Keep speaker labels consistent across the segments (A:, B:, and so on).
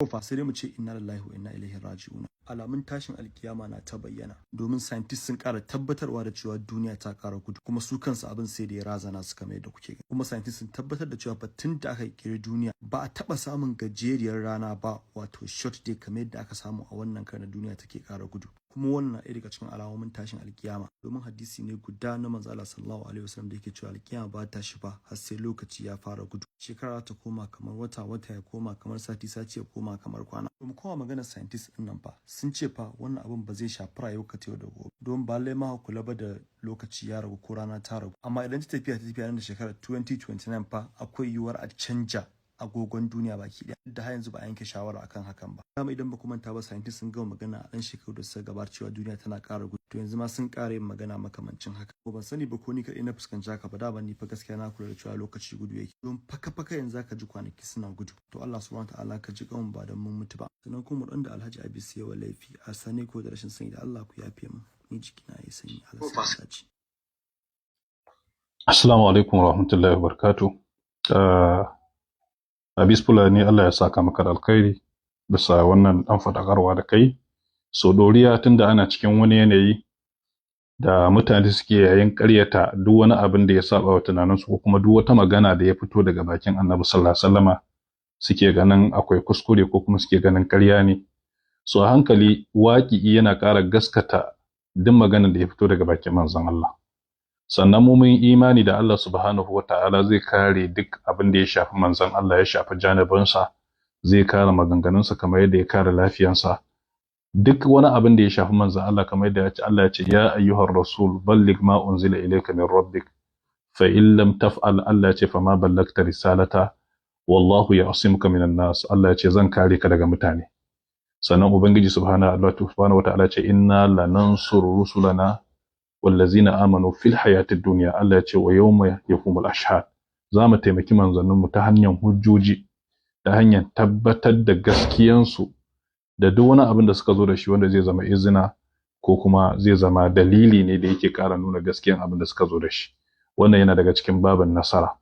A: ko fa sai mu ce inna lillahi wa inna ilaihi raji'un. Alamun tashin alkiyama na ta bayyana domin scientists sun ƙara tabbatarwa da cewa duniya ta ƙara gudu, kuma su kansu abin sai da ya razana su kamar yadda kuke gani. Kuma scientists sun tabbatar da cewa tun da aka kiri duniya ba a taɓa samun gajeriyar rana ba, wato short day kamar yadda aka samu a wannan karni duniya take ƙara gudu. Kuma wannan na ɗaya daga cikin alamomin tashin alkiyama, domin hadisi ne guda na manzo Allah sallallahu alaihi wasallam da yake cewa alkiyama ba ta shi ba har sai lokaci ya fara gudu. Shekara ta koma kamar wata ya koma kamar sati ya koma kamar kwana. Kuma kowa maganar scientists din nan fa sun ce fa wannan abin ba zai shafi rayuwar ka yau da gobe, don ba lai ma kula ba da lokaci ya ragu ko rana ta ragu. Amma idan ta tafiya nan da shekarar 2029 fa akwai yiwuwar a canja agogon duniya baki daya, da har yanzu ba a yanke shawara akan hakan ba. Kuma idan ba ku manta ba, scientists sun gama magana a ɗan shekaru da suka gabata cewa duniya tana ƙara gudu, to yanzu ma sun ƙara yin magana makamancin haka. Ko ban sani ba ko ni kaɗai na fuskanci haka ba, da ban ni fa gaskiya na kula da cewa lokaci gudu yake, don faka yanzu zaka ji kwanaki suna gudu. To Allah subhanahu wataala ka ji kanmu ba dan mun mutu ba. Sannan kuma dan da Alhaji Abis yawa laifi a sani ko da rashin sani, da Allah ku yafe mu, ni jikina yayi sanyi. Allah ya saci.
B: Assalamu alaikum warahmatullahi wabarakatuh. Abis Fulani, Allah ya saka maka da alkhairi bisa wannan dan fadakarwa da kai. So doriya tunda ana cikin wani yanayi da mutane suke yayin ƙaryata duk wani abin da ya saba wa tunaninsu, ko kuma duk wata magana da ya fito daga bakin Annabi sallallahu alaihi wasallama suke ganin akwai kuskure ko kuma suke ganin ƙarya ne. So a hankali waƙi yana ƙara gaskata duk maganar da ya fito daga bakin manzon Allah. Sannan mu mun imani da Allah subhanahu wata'ala zai kare duk abin da ya shafi manzon Allah, ya shafi janibinsa, zai kare maganganunsa kamar yadda ya kare lafiyansa. Duk wani abin da ya shafi manzon Allah kamar yadda Allah ya ce ya ayyuhar rasul balligh ma unzila ilayka min rabbik fa in lam taf'al, Allah ya ce fa ma ballagta risalata wallahu ya'simuka minan nas. Allah ya ce zan kare ka daga mutane. Sannan ubangiji subhanahu wata'ala ce inna lanansuru rusulana wallazina amanu fil hayatid dunya. Allah ya ce wa yawma yaqumul ashhad, za mu taimaki manzanninmu ta hanyar hujjoji, ta hanyar tabbatar da gaskiyansu da duk wani abin da suka zo da shi wanda zai zama izina ko kuma zai zama dalili ne da yake ƙara nuna gaskiyan abin da suka zo da shi. Wannan yana daga cikin babin nasara.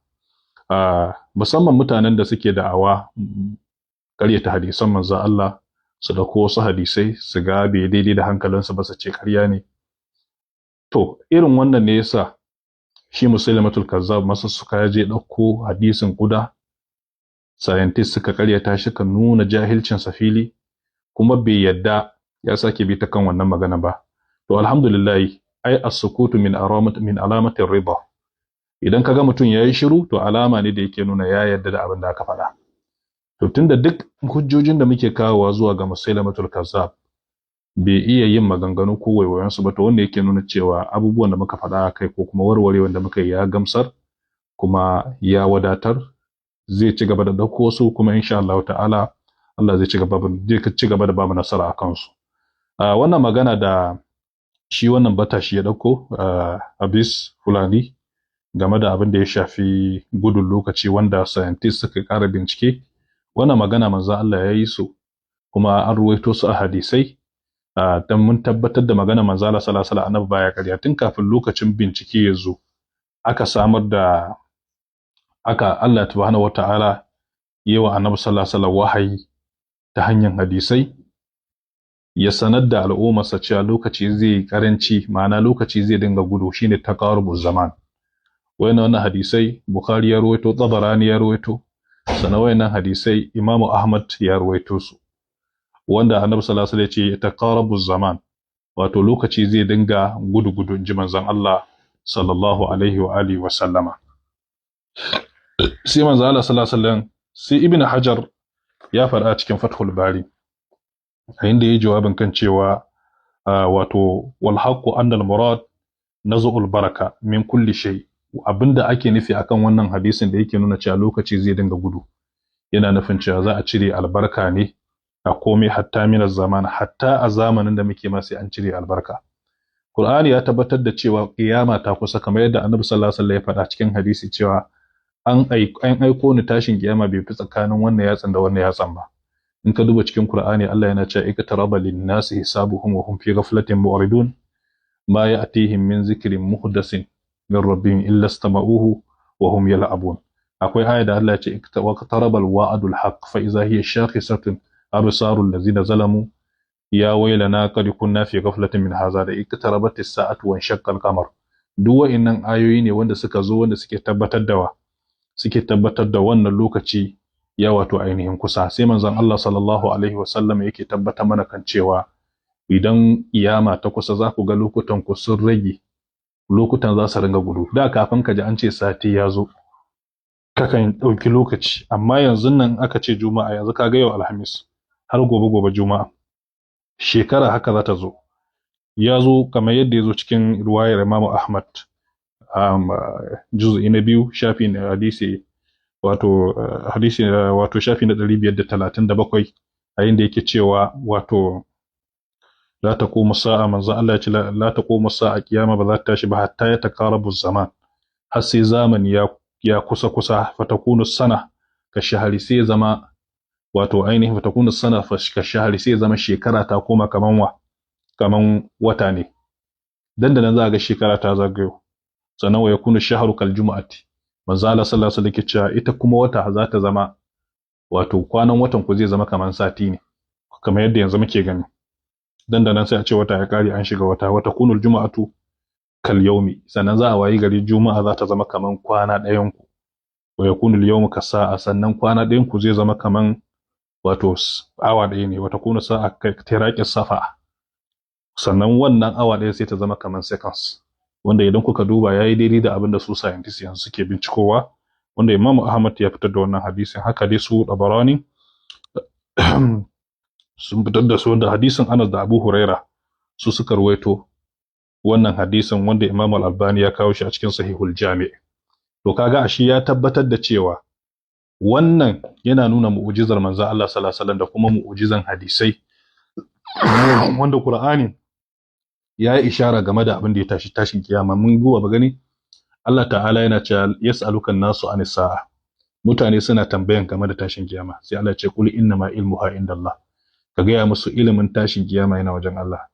B: Musamman mutanen da suke da'awa ƙaryata hadisan manzon Allah, su dauko wasu hadisai su ga bai daidai da hankalinsu ba, su ce ƙarya ne. To irin wannan ne yasa shi Musailamatul Kazzab masa suka je dauko hadisin kuda, scientists suka karyata shi, kan nuna jahilcin sa fili, kuma bai yadda ya sake bi ta kan wannan magana ba. To alhamdulillah, ai as-sukutu min alamati ar-ridha. Idan kaga mutum yayi shiru, to alama ne da yake nuna ya yadda da abin da aka faɗa. To tunda duk hujjojin da muke kawowa zuwa ga Musailamatul Kazzab bai iya yin maganganu ko waiwayensu ba, to wanda yake nuna cewa abubuwan da muka faɗa kai ko kuma warware wanda muka yi ya gamsar kuma ya wadatar. Zai ci gaba da dauko su, kuma insha Allah ta'ala Allah zai ci gaba da bamu nasara a kansu. Wannan magana da shi wannan batashi ya dauko Abis Fulani game da abin da ya shafi gudun lokaci wanda scientists suka ƙara bincike, wannan magana manzo Allah ya yi su, kuma an ruwaito su a hadisai. Dan mun tabbatar da magana manzo Allah sallallahu alaihi wasallam annabi baya ƙarya. Tun kafin lokacin bincike ya zo, aka samar da Allah subhanahu wataala yawa annabi sallallahu alaihi wasallam wahayi ta hanyar hadisai, ya sanar da al'ummarsa cewa lokaci zai karanci, ma'ana lokaci zai dinga gudu, shine taqarubuz zaman. Wannan hadisai Bukhari ya ruwaito, Tabarani ya ruwaito, sannan wayannan hadisai Imam Ahmad ya ruwaito su, wanda annabi sallallahu alaihi wasallam ya ce taqarubuz zaman, wato lokaci zai dinga gudu inji manzon Allah sallallahu alaihi wa alihi wa sallama. Sai manzon Allah sallallahu alaihi wasallam, sai Ibn Hajar ya faɗa cikin Fathul Bari a inda yayi jawabin kan cewa wato wal haqqu anna al murad naz'ul baraka min kulli shay. Abinda ake nufi akan wannan hadisin da yake nuna cewa lokaci zai dinga gudu, yana nufin cewa za a cire albarka ne a komai, hatta min zaman, hatta a zamanin da muke ma sai an cire albarka. Qur'ani ya tabbatar da cewa kiyama ta kusa, kamar yadda Annabi sallallahu alaihi wasallam ya faɗa cikin hadisi cewa an aiko ni tashin kiyama bai fi tsakanin wannan yatsan da wannan yatsan ba. In ka duba cikin Qur'ani, Allah yana cewa iktaraba lin-nasi hisabuhum wa hum fi ghaflatin mu'ridun ma ya'tihim min zikrin muhdathin min rabbihim illa istama'uhu wa hum yal'abun. Akwai aya da Allah ya ce iqtaraba al-wa'dul haqq fa idza hiya shakhisatun absarul ladzina zalamu ya wailana qad kunna fi ghaflatin min hadha da iqtarabat as-sa'atu wa shaqqa al-qamar. Duk wa'innan ayoyi ne wanda suka zo wanda suke tabbatar da wannan lokaci ya wato ainihin kusa. Sai manzon Allah sallallahu alaihi wasallam yake tabbatar mana kan cewa idan kiyama ta kusa za ku ga lokutan ku sun rage, lokutan za su ringa gudu. Da kafin ka ji an ce sati ya zo kakan ɗauki lokaci, amma yanzu nan aka ce juma'a, yanzu ka ga yau alhamis har gobe juma'a, shekara haka za ta zo. Ya zo kamar yadda ya zo cikin riwayar Imam Ahmad, juz'i na 2 shafi na hadisi wato shafi na 537, a inda yake cewa wato la taqumu sa'a, manzo Allah ya ce la taqumu sa'a, kiyama ba za ta tashi ba hatta ya takarabu zaman, har sai zamani ya kusa fatakunu sana ka shahari, sai zama wato ainihin fatakunu sana ka shahari, sai zama shekara ta koma kaman wata ne, dandanan za ga shekara ta zagayo. Sannan wa yakunu shahru kal jumu'ati, manzo Allah sallallahu alaihi wasallam ke cewa ita kuma wata za ta zama wato kwanan watan ku zai zama kaman sati ne, kamar yadda yanzu muke gani. Dandanan sai a ce wata ya kare an shiga wata kunul jumu'atu kal yaumi, sannan za a wayi gari juma'a za ta zama kaman kwana ɗayan ku. Wa yakunu al yawmu ka sa'a, sannan kwana ɗayan ku zai zama kaman wato awa ɗaya ne. Wata kunu sa'a ka tiraqi safa, sannan wannan awa ɗaya sai ta zama kaman seconds, wanda idan kuka duba yayi daidai da abin da su scientists yanzu suke bincikowa, wanda Imam Ahmad ya fitar da wannan hadisin, haka dai su Tabarani sun fitar da su, wanda hadisin Anas da Abu Huraira su suka ruwaito wannan hadisin, wanda Imam Al-Albani ya kawo shi a cikin Sahihul Jami'. To kaga ashi ya tabbatar da cewa wannan yana nuna mu'jizar manzo Allah sallallahu alaihi wasallam da kuma mu'jizan hadisai wanda Qur'ani ya yi ishara game da abin da ya tashi tashin kiyama. Mun duba ba gani Allah ta'ala yana cewa yas'alukan nasu anis sa'a, mutane suna tambayan game da tashin kiyama, sai Allah ya ce qul innama ilmuha indallah, ka gaya musu ilimin tashin kiyama yana wajen Allah.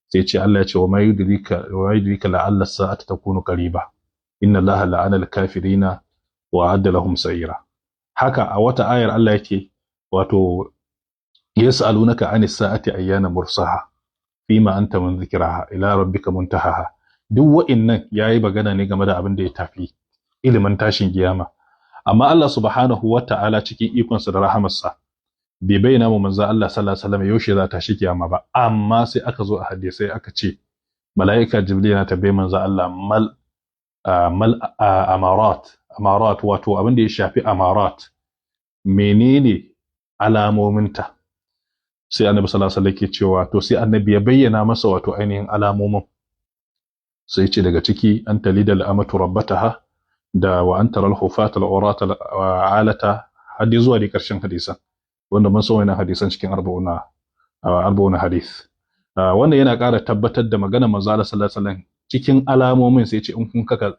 B: Sai ce Allah ya ce wa ma yudrika la'alla as-sa'ata takunu qariba, inna Allaha la'ana al-kafirina wa a'adda lahum sa'ira. Haka a wata ayar Allah yake wato yas'alunaka anis sa'ati ayyana mursaha fima anta min dhikraha ila rabbika muntahaha. Duk wa'innan yayi magana ne game da abin da ya tafi ilimin tashin kiyama, amma Allah subhanahu wata'ala cikin ikonsa da rahamarsa bai bayyana mu manzo Allah sallallahu alaihi wasallam yaushe za ta shi kiyama ba. Amma sai aka zo a hadisi aka ce mala'ika Jibril yana tabbai manzo Allah amarat, wato abin da ya shafi amarat, menene alamominta. Sai annabi sallallahu alaihi wasallam ke cewa to sai annabi ya bayyana masa wato ainihin alamomin, sai ce daga ciki an talidal amatu rabbataha da wa an taral hufata al-urata alata, haddi zuwa da karshen hadisan, wanda mun san wannan hadisan cikin 40 hadis. Wannan yana ƙara tabbatar da maganar manzo Allah sallallahu alaihi wasallam cikin alamomin. Sai ce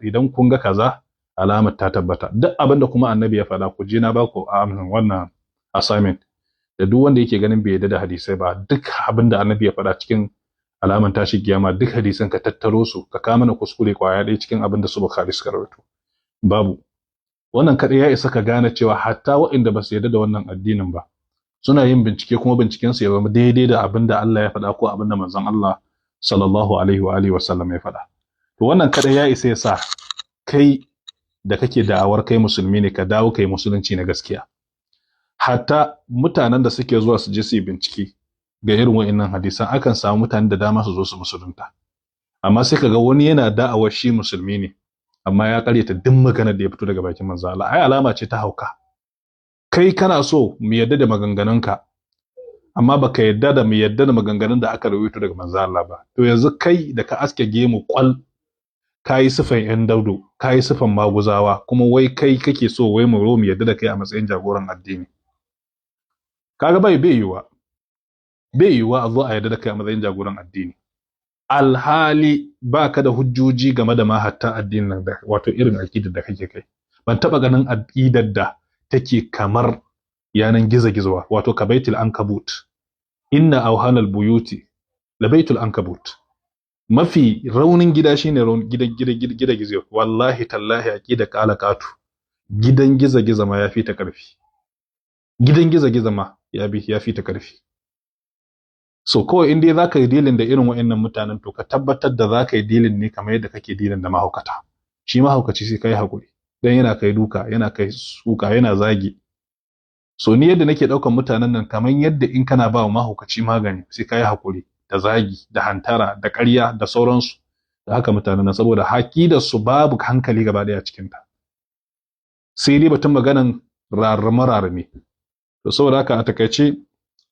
B: idan kun ga kaza alamar ta tabbata. Duk abinda kuma annabi ya faɗa ku je na ba ku wannan assignment, da duk wanda yake ganin bai yarda da hadisai ba, duk abinda annabi ya faɗa cikin alaman tashi kiyama, duk hadisan ka tattaro su ka kama na kuskure kwaya ɗaya cikin abinda su Bukhari suka rawaito. Babu. Wannan kadai ya isa ka gane cewa hatta waɗanda ba su yarda da wannan addinin ba suna yin bincike, kuma binciken su ya zama daidai da abinda Allah ya faɗa ko abinda manzon Allah sallallahu alaihi wa alihi wasallam ya faɗa. To wannan kadai ya isa ya sa kai da kake da'awar kai musulmi ne ka dawo kai musulunci na gaskiya. Hatta mutanen da suke zuwa su je su yi bincike ga irin wa'annan hadisan, akan samu mutanen da dama su zo su musulunta, amma sai kaga wani yana da'awar shi musulmi ne amma ya karyata duk maganar da ya fito daga bakin manzo Allah. Ai alama ce ta hauka. Kai kana so mu yadda da maganganunka, amma baka yadda da mu yadda da maganganun da aka rawaito daga manzo Allah ba. To yanzu kai da ka aske gemu kwal, kayi sifan yan daudo, kayi sifan maguzawa, kuma wai kai kake so wai mu yadda da kai a matsayin jagoran addini. Kaga bai yiwuwa a zo a yadda da kai a matsayin jagoran addini, alhali baka da hujjoji game da ma hatta addinin nan, da wato irin aqidar da kake kai. Ban taba ganin aqidar da take kamar yanan gizo-gizo, wato kabaitul ankabut. Inna awhanal buyuti labaitul ankabut. Mafi raunin gida shine gidan gizo. Wallahi tallahi aqida qalaqatu, gidan gizo-gizo ma yafi ta karfi. gidan giza ma ya fi ta karfi. So kawai in dai za ka yi dilin da irin wa'annan mutanen to ka tabbatar da za ka yi dilin ne kamar yadda kake dilin da mahaukata. Shi mahaukaci sai ka yi haƙuri, don yana kai duka, yana kai suka, yana zagi. So ni yadda nake ɗaukan mutanen nan kamar yadda in kana ba wa mahaukaci magani sai ka yi haƙuri da zagi, da hantara, da ƙarya, da sauransu. Da haka mutanen nan saboda haƙi da su babu hankali gaba ɗaya cikinta. Sai dai batun maganan rarrame. To saboda haka a takaice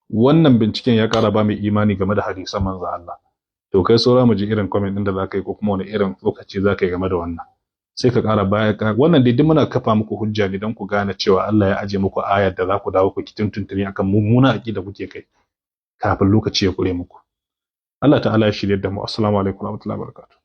B: wannan binciken ya ƙara ba mai imani game da hadisan manzo Allah. To kai saura mu ji irin comment din da zaka yi ko kuma wani irin lokaci zaka yi game da wannan. Sai ka ƙara baya wannan dai duk muna kafa muku hujja ne don ku gane cewa Allah ya aje muku ayar da za ku dawo ku tuntuntuni akan mummuna aqida kuke kai kafin lokaci ya kure muku. Allah ta'ala ya shirye da mu. Assalamu alaikum warahmatullahi wabarakatuh.